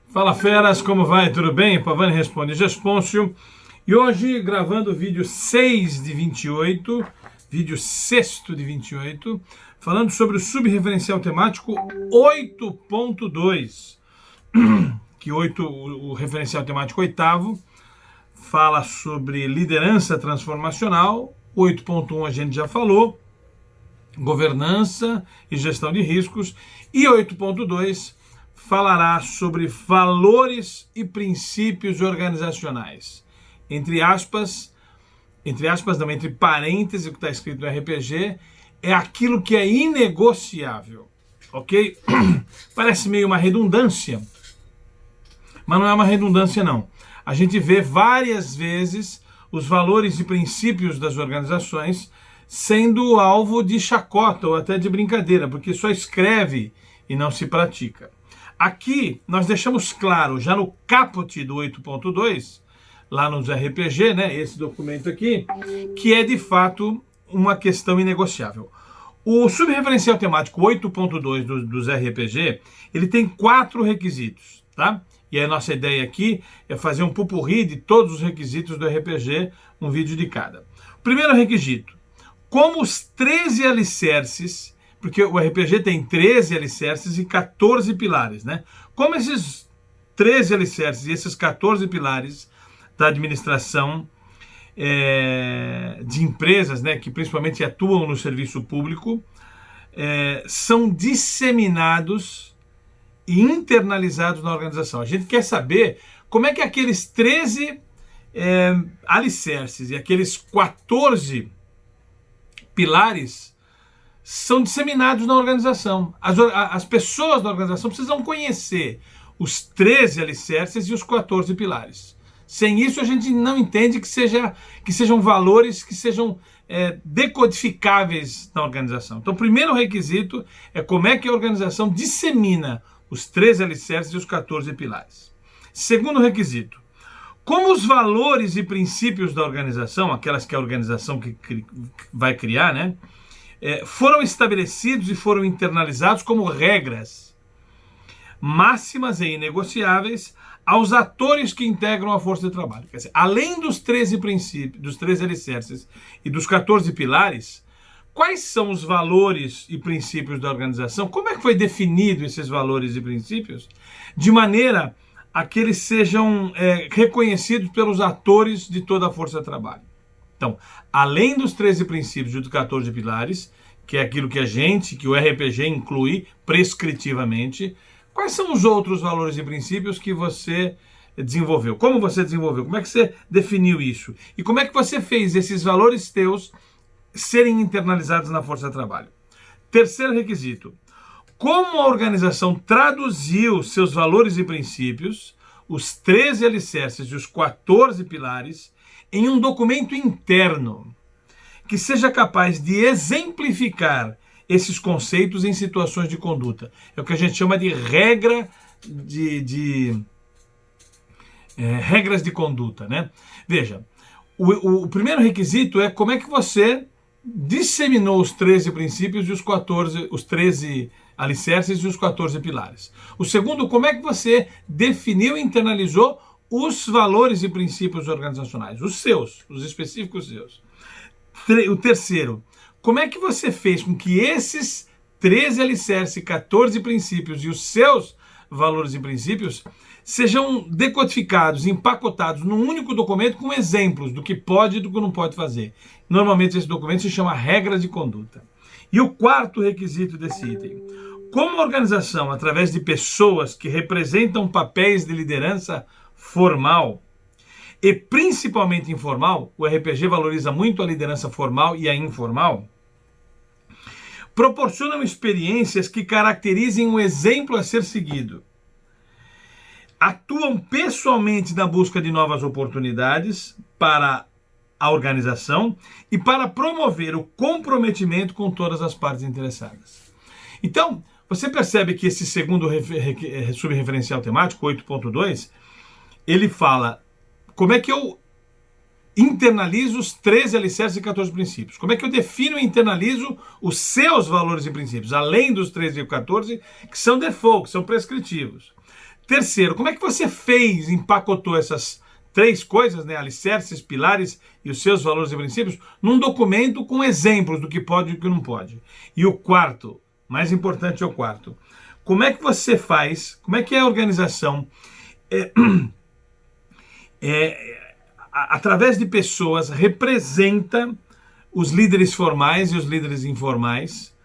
Fala feras, como vai? Tudo bem? Pavani responde Gespôncio. E hoje gravando o vídeo 6 de 28, vídeo sexto de 28, falando sobre o subreferencial temático 8.2, que o referencial temático oitavo fala sobre liderança transformacional, 8.1 a gente já falou, governança e gestão de riscos, e 8.2 falará sobre valores e princípios organizacionais. Entre parênteses, o que está escrito no RPG, é aquilo que é inegociável, ok? Parece meio uma redundância, mas não é uma redundância não. A gente vê várias vezes os valores e princípios das organizações sendo alvo de chacota ou até de brincadeira, porque só escreve e não se pratica. Aqui nós deixamos claro, já no caput do 8.2, lá nos RPG, né, esse documento aqui, que é de fato uma questão inegociável. O subreferencial temático 8.2 dos RPG, ele tem 4 requisitos, tá? E a nossa ideia aqui é fazer um pupurri de todos os requisitos do RPG, um vídeo de cada. Primeiro requisito, como os 13 alicerces, porque o RPG tem 13 alicerces e 14 pilares, né? Como esses 13 alicerces e esses 14 pilares da administração de empresas, né, que principalmente atuam no serviço público, são disseminados e internalizados na organização. A gente quer saber como é que aqueles 13 alicerces e aqueles 14 pilares são disseminados na organização. As pessoas da organização precisam conhecer os 13 alicerces e os 14 pilares. Sem isso, a gente não entende que sejam valores que sejam decodificáveis na organização. Então, o primeiro requisito é como é que a organização dissemina os 13 alicerces e os 14 pilares. Segundo requisito, como os valores e princípios da organização, aquelas que a organização vai criar, né, foram estabelecidos e foram internalizados como regras máximas e inegociáveis aos atores que integram a força de trabalho. Quer dizer, além dos 13 princípios, dos 13 alicerces e dos 14 pilares, quais são os valores e princípios da organização? Como é que foi definido esses valores e princípios? De maneira a que eles sejam reconhecidos pelos atores de toda a força de trabalho. Então, além dos 13 princípios e dos 14 pilares, que é aquilo que o RPG inclui prescritivamente, quais são os outros valores e princípios que você desenvolveu? Como você desenvolveu? Como é que você definiu isso? E como é que você fez esses valores teus serem internalizados na força de trabalho? Terceiro requisito, como a organização traduziu seus valores e princípios, os 13 alicerces e os 14 pilares, em um documento interno que seja capaz de exemplificar esses conceitos em situações de conduta. É o que a gente chama de regras de conduta, né? Veja, o primeiro requisito é como é que você disseminou os 13 princípios e os 13 alicerces e os 14 pilares. O segundo, como é que você definiu e internalizou os valores e princípios organizacionais, os específicos seus. O terceiro, como é que você fez com que esses 13 alicerces, 14 princípios e os seus valores e princípios sejam decodificados, empacotados num único documento com exemplos do que pode e do que não pode fazer. Normalmente esse documento se chama regras de conduta. E o quarto requisito desse item, como a organização, através de pessoas que representam papéis de liderança formal e principalmente informal, o RPG valoriza muito a liderança formal e a informal, proporcionam experiências que caracterizem o exemplo a ser seguido. Atuam pessoalmente na busca de novas oportunidades para a organização e para promover o comprometimento com todas as partes interessadas. Então, você percebe que esse segundo subreferencial temático, 8.2, ele fala como é que eu internalizo os 13 alicerces e 14 princípios? Como é que eu defino e internalizo os seus valores e princípios, além dos 13 e 14, que são default, que são prescritivos? Terceiro, como é que você empacotou essas 3 coisas, né, alicerces, pilares e os seus valores e princípios, num documento com exemplos do que pode e do que não pode? E o quarto, mais importante é o quarto, como é que você faz, como é que a organização através de pessoas, representa os líderes formais e os líderes informais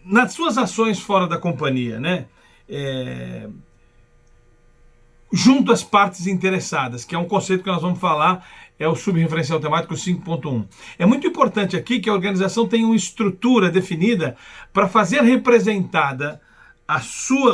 nas suas ações fora da companhia, né? Junto às partes interessadas, que é um conceito que nós vamos falar, é o subreferencial temático 5.1. É muito importante aqui que a organização tenha uma estrutura definida para fazer representada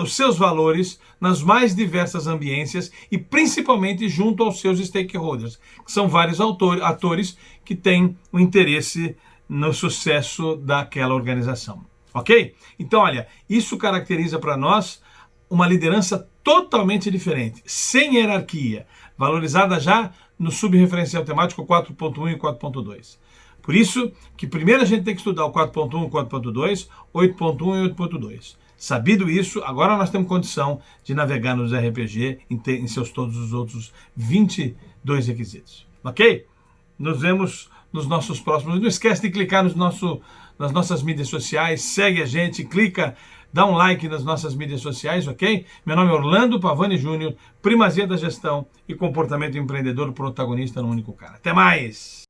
os seus valores nas mais diversas ambiências e principalmente junto aos seus stakeholders, que são vários atores que têm um interesse no sucesso daquela organização. Ok? Então, olha, isso caracteriza para nós uma liderança totalmente diferente, sem hierarquia, valorizada já no subreferencial temático 4.1 e 4.2. Por isso que primeiro a gente tem que estudar o 4.1, 4.2, 8.1 e 8.2. Sabido isso, agora nós temos condição de navegar nos RPG em seus todos os outros 22 requisitos. Ok? Nos vemos nos nossos próximos. Não esquece de clicar nas nossas mídias sociais, segue a gente, clica, dá um like nas nossas mídias sociais, ok? Meu nome é Orlando Pavani Júnior, primazia da gestão e comportamento empreendedor protagonista no único cara. Até mais!